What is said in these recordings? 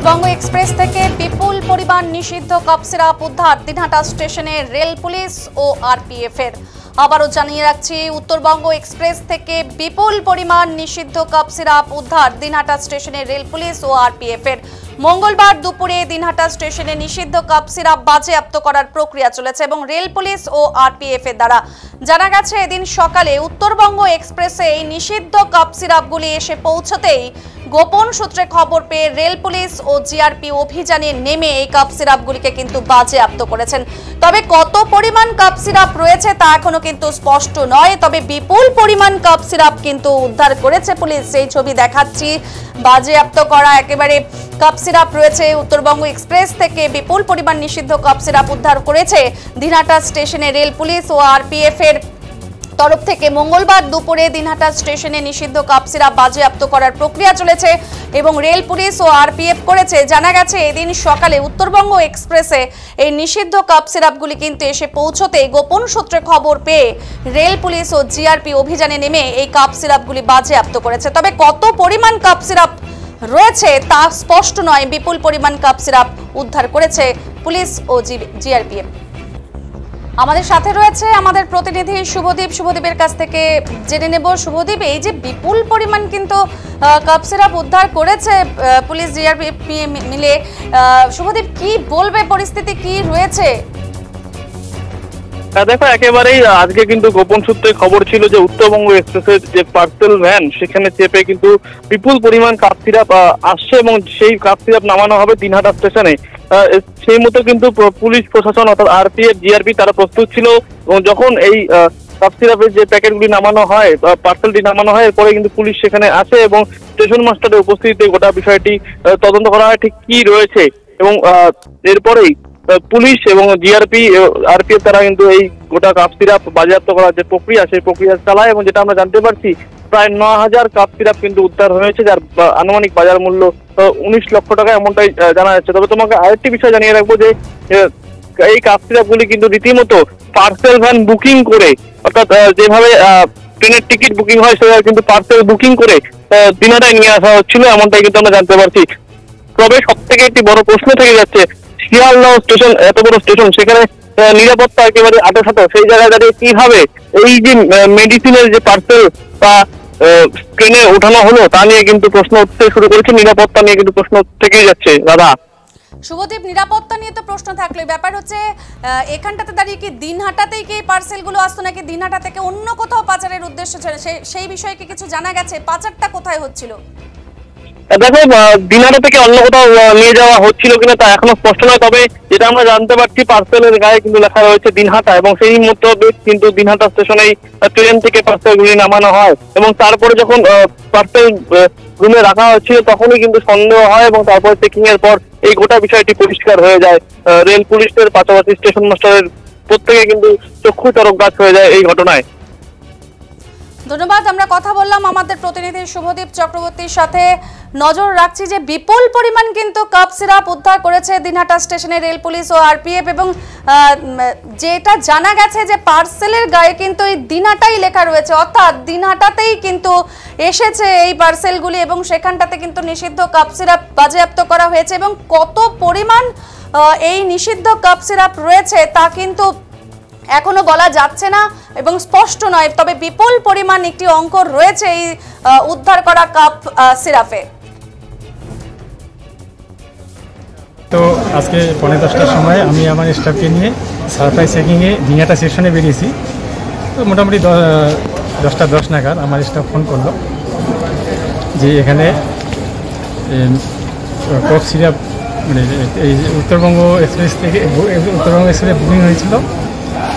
বঙ্গ express থেকে বিপুল পরিমাণ নিষিদ্ধ কাপ সিরাপ উদ্ধার দিনহাটা স্টেশনে রেল পুলিশ ও আরপিএফ এর। আবারও জানিয়ে রাখছি, উত্তরবঙ্গ এক্সপ্রেস থেকে বিপুল পরিমাণ নিষিদ্ধ কাপ সিরাপ উদ্ধার দিনহাটা স্টেশনে রেল পুলিশ ও আরপিএফ এর। মঙ্গলবার দুপুরে দিনহাটা স্টেশনে নিষিদ্ধ কাপ সিরাপ বাজেয়াপ্ত করার প্রক্রিয়া চলেছে এবং রেল পুলিশ ও আরপিএফ এর দ্বারা জানা গেছে এদিন সকালে উত্তরবঙ্গ এক্সপ্রেসে এই নিষিদ্ধ কাপ সিরাপগুলি এসে পৌঁছতেই গোপন সূত্রে খবর পেয়ে রেল পুলিশ ও জিআরপি অভিযানে নেমে এই কাপ সিরাপগুলিকে কিন্তু বাজেয়াপ্ত করেছেন। তবে কত পরিমাণ কাপ সিরাপ রয়েছে তা এখনো কিন্তু স্পষ্ট নয়, তবে বিপুল পরিমাণ কাপ সিরাপ কিন্তু উদ্ধার করেছে পুলিশ। সেই ছবি দেখাচ্ছি, বাজেয়াপ্ত করা একেবারে কাপ সিরাপ রয়েছে। উত্তরবঙ্গ এক্সপ্রেস থেকে বিপুল পরিমাণ নিষিদ্ধ কাপ সিরাপ উদ্ধার করেছে দিনহাটা স্টেশনে রেল পুলিশ ও আরপিএফ এর তরফ থেকে। মঙ্গলবার দুপুরে দিনহাটা স্টেশনে নিষিদ্ধ কাপ সিরাপ বাজেয়াপ্ত করার প্রক্রিয়া চলেছে এবং রেল পুলিশ ও আরপিএফ করেছে। জানা গেছে এদিন সকালে উত্তরবঙ্গ এক্সপ্রেসে এই নিষিদ্ধ কাপ সিরাপগুলি কিন্তু এসে পৌঁছতে গোপন সূত্রে খবর পেয়ে রেল পুলিশ ও জিআরপি অভিযানে নেমে এই কাপ সিরাপগুলি বাজেয়াপ্ত করেছে। তবে কত পরিমাণ কাপ সিরাপ রয়েছে তা স্পষ্ট নয়। বিপুল পরিমাণ কাপ সিরাপ উদ্ধার করেছে পুলিশ ও জিআরপিএফ। আমাদের সাথে রয়েছে আমাদের প্রতিনিধি শুভদীপ। শুভদীপের কাছ থেকে জেনে নেব, শুভদীপ, এই যে বিপুল পরিমাণ কিন্তু কাপ সিরাপ উদ্ধার করেছে পুলিশ জিআরপিএফ মিলে, শুভদীপ কি বলবে, পরিস্থিতি কি রয়েছে? দেখো, একেবারেই আজকে কিন্তু গোপন সূত্রে খবর ছিল যে উত্তরবঙ্গ এক্সপ্রেসের যে পার্সেল ভ্যান সেখানে চেপে কিন্তু বিপুল পরিমাণ কাপ সিরাপ আসছে এবং সেই কাপ সিরাপ নামানো হবে দিনহাটা স্টেশনে। সেই মতো কিন্তু পুলিশ প্রশাসন অর্থাৎ আরপিএফ জিআরপি তারা প্রস্তুত ছিল এবং যখন এই কাপ সিরাপের যে প্যাকেটগুলি নামানো হয়, পার্সেলটি নামানো হয়, এরপরে কিন্তু পুলিশ সেখানে আসে এবং স্টেশন মাস্টারের উপস্থিতিতে গোটা বিষয়টি তদন্ত করা হয় ঠিক কি রয়েছে এবং এরপরেই পুলিশ এবং জিআরপি আরপিএফ তারা কিন্তু এই গোটা কাপ সিরাপ বাজেয়াপ্ত করার যে প্রক্রিয়া সেই প্রক্রিয়া চালায় এবং যেটা আমরা জানতে পারছি প্রায় ৯,০০০ কাপ সিরাপ কিন্তু উদ্ধার হয়েছে, যার আনুমানিক বাজার মূল্য ১৯ লক্ষ টাকা এমনটাই জানা যাচ্ছে। তবে তোমাকে আরেকটি বিষয় জানিয়ে রাখবো যে এই কাপ সিরাপগুলি কিন্তু রীতিমতো পার্সেল ভ্যান বুকিং করে, অর্থাৎ যেভাবে ট্রেনের টিকিট বুকিং হয় সেভাবে কিন্তু পার্সেল বুকিং করে দিনহাটায় নিয়ে আসা হচ্ছিল এমনটাই কিন্তু আমরা জানতে পারছি। তবে সব থেকে একটি বড় প্রশ্ন থেকে যাচ্ছে, শিয়ালদহ স্টেশন এত বড় স্টেশন, সেখানে নিরাপত্তা একেবারে আঁটো, সেই জায়গায় দাঁড়িয়ে কিভাবে এই যে মেডিসিনের যে পার্সেল বা ট্রেনে ওঠানো হলো তা নিয়ে কিন্তু প্রশ্ন উঠতে শুরু করেছে। নিরাপত্তা নিয়ে কিন্তু প্রশ্ন থেকেই যাচ্ছে। দাদা শুভদীপ, নিরাপত্তা নিয়ে তো প্রশ্ন থাকলে ব্যাপার হচ্ছে এখানটাতে দাঁড়িয়ে কি দিনহাটাতেই কি পার্সেলগুলো আসতো নাকি দিনহাটা থেকে অন্য কোথাও পাচারের উদ্দেশ্য ছিল, সেই বিষয়ে কি কিছু জানা গেছে? পাচারটা কোথায় হচ্ছিল? দেখো, দিনহাটা থেকে অন্য কোথাও নিয়ে যাওয়া হচ্ছিল কিনা তা এখনো স্পষ্ট নয়। তবে যেটা আমরা জানতে পারছি পার্সেলের গায়ে কিন্তু লেখা রয়েছে দিনহাটা এবং সেই মোতাবেক কিন্তু দিনহাটা স্টেশনেই ট্রেন থেকে পার্সেলগুলি নামানো হয় এবং তারপরে যখন পার্সেল রুমে রাখা হচ্ছিল তখনই কিন্তু সন্দেহ হয় এবং তারপরে চেকিং এর পর এই গোটা বিষয়টি পরিষ্কার হয়ে যায়। রেল পুলিশের পাশাপাশি স্টেশন মাস্টারের প্রত্যেকে কিন্তু চক্ষু চরক গাছ হয়ে যায় এই ঘটনায়। ধন্যবাদ। আমরা কথা বললাম আমাদের প্রতিনিধি শুভদীপ চক্রবর্তীর সাথে। নজর রাখছি যে বিপুল পরিমাণ কিন্তু কাপ সিরাপ উদ্ধার করেছে দিনহাটা স্টেশনের রেল পুলিশ ও আরপিএফ, এবং যেটা জানা গেছে যে পার্সেলের গায়ে কিন্তু এই দিনহাটাই লেখা রয়েছে, অর্থাৎ দিনহাটাতেই কিন্তু এসেছে এই পার্সেলগুলি এবং সেখানটাতে কিন্তু নিষিদ্ধ কাপ সিরাপ বাজেয়াপ্ত করা হয়েছে। এবং কত পরিমাণ এই নিষিদ্ধ কাপ সিরাপ রয়েছে তা কিন্তু এখনো বলা যাচ্ছে না এবং স্পষ্ট নয়, তবে বিপুল পরিমাণ একটি অঙ্ক রয়েছে এই উদ্ধার করা কাপ সিরাপে। তো আজকে 10:45টার সময় আমি আমার স্টাফকে নিয়ে সারপ্রাইজ চেকিংয়ে দিনহাটা সেকশনে বেরিয়েছি। তো মোটামুটি 10:10 নাগাদ আমার স্টাফ ফোন করলো যে এখানে কফ সিরাপ মানে এই উত্তরবঙ্গ এক্সপ্রেস থেকে উত্তরবঙ্গ এক্সপ্রেস বুকিং হয়েছিল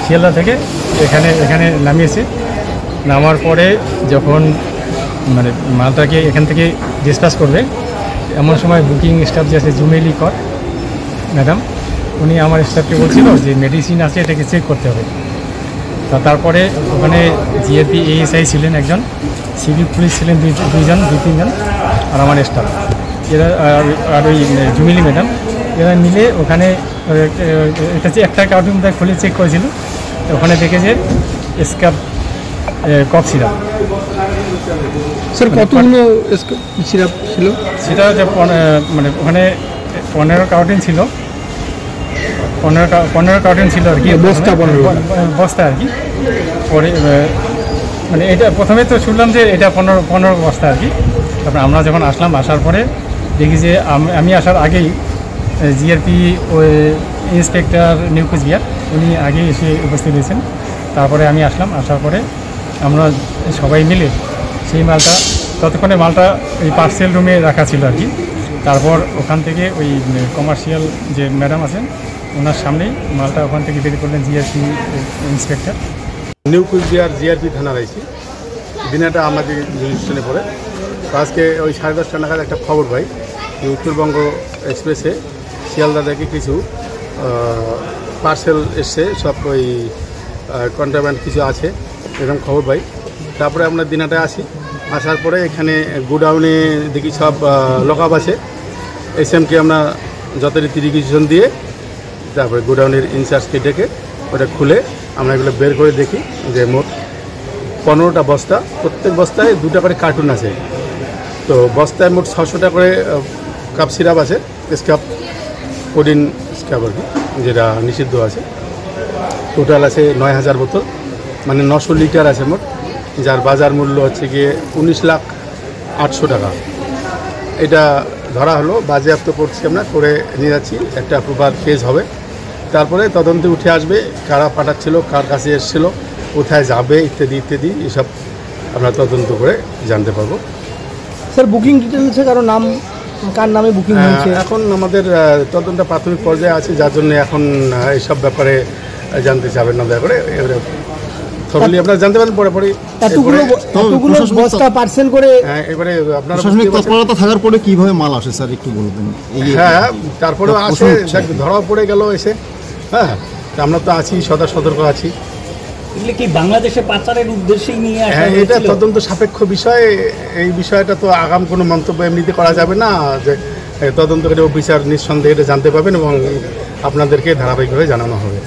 শিয়ালদা থেকে, এখানে নামিয়েছে। নামার পরে যখন মানে মালটাকে এখান থেকে ডিসপাস করবে, এমন সময় বুকিং স্টাফ যে আছে জুমেলি কর ম্যাডাম, উনি আমার স্টাফকে বলছিল যে মেডিসিন আছে, এটাকে চেক করতে হবে। তারপরে ওখানে জিএপি এএসআই ছিলেন একজন, সিভিক পুলিশ ছিলেন দুই তিনজন, আর আমার স্টাফ এরা আর ওই জুমেলি ম্যাডাম, এরা মিলে ওখানে এটা একটা কার্টুন খুলে চেক করেছিল। ওখানে দেখে যে স্কাপ কফ সিরাপ। স্যার কতগুলো সিরাপ ছিল? সেটা মানে ওখানে 15 কার্টুন ছিল, 15 কার্টুন ছিল আর কি, বস্তা আর কি। পরে মানে এটা প্রথমে তো শুনলাম যে এটা 15 বস্তা আর কি। তারপরে আমরা যখন আসলাম, আসার পরে দেখি যে আমি আসার আগেই জিআরপি ওই ইন্সপেক্টর নিউ কুচবিহার উনি আগে এসে উপস্থিত হয়েছেন। তারপরে আমি আসলাম, আসার পরে আমরা সবাই মিলে সেই মালটা, ততক্ষণে মালটা ওই পার্সেল রুমে রাখা ছিল আর কি। তারপর ওখান থেকে ওই কমার্শিয়াল যে ম্যাডাম আছেন ওনার সামনেই মালটা ওখান থেকে বের করলেন GRP inspector. New Cooch Behar GRP থানার আইসি দিনহাটা আমাদের স্টেশনে পড়ে। আজকে ওই 10:30 নাগাদ একটা খবর পাই যে উত্তরবঙ্গ এক্সপ্রেসে শিয়ালদা থেকে কিছু পার্সেল এসছে, সব ওই কন্ট্রাব্যান্ড কিছু আছে এরকম খবর পাই। তারপরে আমরা দিনহাটায় আসি, আসার পরে এখানে গোডাউনে দেখি সব লকআপ আছে। এসএমকে আমরা যথারীতি রিকুইজিশন দিয়ে তারপরে গোডাউনের ইনচার্জকে ডেকে ওটা খুলে আমরা এগুলো বের করে দেখি যে মোট 15টা বস্তা, প্রত্যেক বস্তায় 2টা করে কার্টুন আছে। তো বস্তায় মোট 600টা করে কাপ সিরাপ আছে, স্কাপ কোডিন স্কাপ আর কি, যেটা নিষিদ্ধ আছে। টোটাল আছে 9000 বোতল, মানে 900 লিটার আছে মোট, যার বাজার মূল্য হচ্ছে গিয়ে 19,08,000 টাকা। এটা ধরা হলো, বাজেয়াপ্ত করছি আমরা, করে নিয়ে যাচ্ছি, একটা প্রপার কেস হবে। তারপরে তদন্তে উঠে আসবে কারা পাঠাচ্ছিল, কার কাছে এসেছিলো, কোথায় যাবে ইত্যাদি ইত্যাদি, এসব আমরা তদন্ত করে জানতে পারবো। স্যার বুকিং ডিটেলসে কারো নাম, কার নামে বুকিং হয়েছে? এখন আমাদের তদন্ত প্রাথমিক পর্যায়ে আছে, যার জন্য এখন এইসব ব্যাপারে জানতে চাবেন না, দয়া করে এবারে থরলি আপনারা জানতে পারেন পরে পরে। এতগুলো বস্তা পার্সেল করে এবারে আপনারা প্রশাসনিক তৎপরতা থাকার পরে কিভাবে মাল আসে স্যার একটু বলবেন? হ্যাঁ, তারপরেও আসে, ধরাও পড়ে গেল এসে। হ্যাঁ, আমরা তো আছি, সদা সতর্ক আছি। এগুলো কি বাংলাদেশে পাচারের উদ্দেশ্যেই নিয়ে আসা? হ্যাঁ, এটা তদন্ত সাপেক্ষ বিষয়। এই বিষয়টা তো আগাম কোনো মন্তব্য এমনিতে করা যাবে না, যে তদন্ত করে অফিসার নিঃসন্দেহে এটা জানতে পারবেন এবং আপনাদেরকে ধারাবাহিকভাবে জানানো হবে।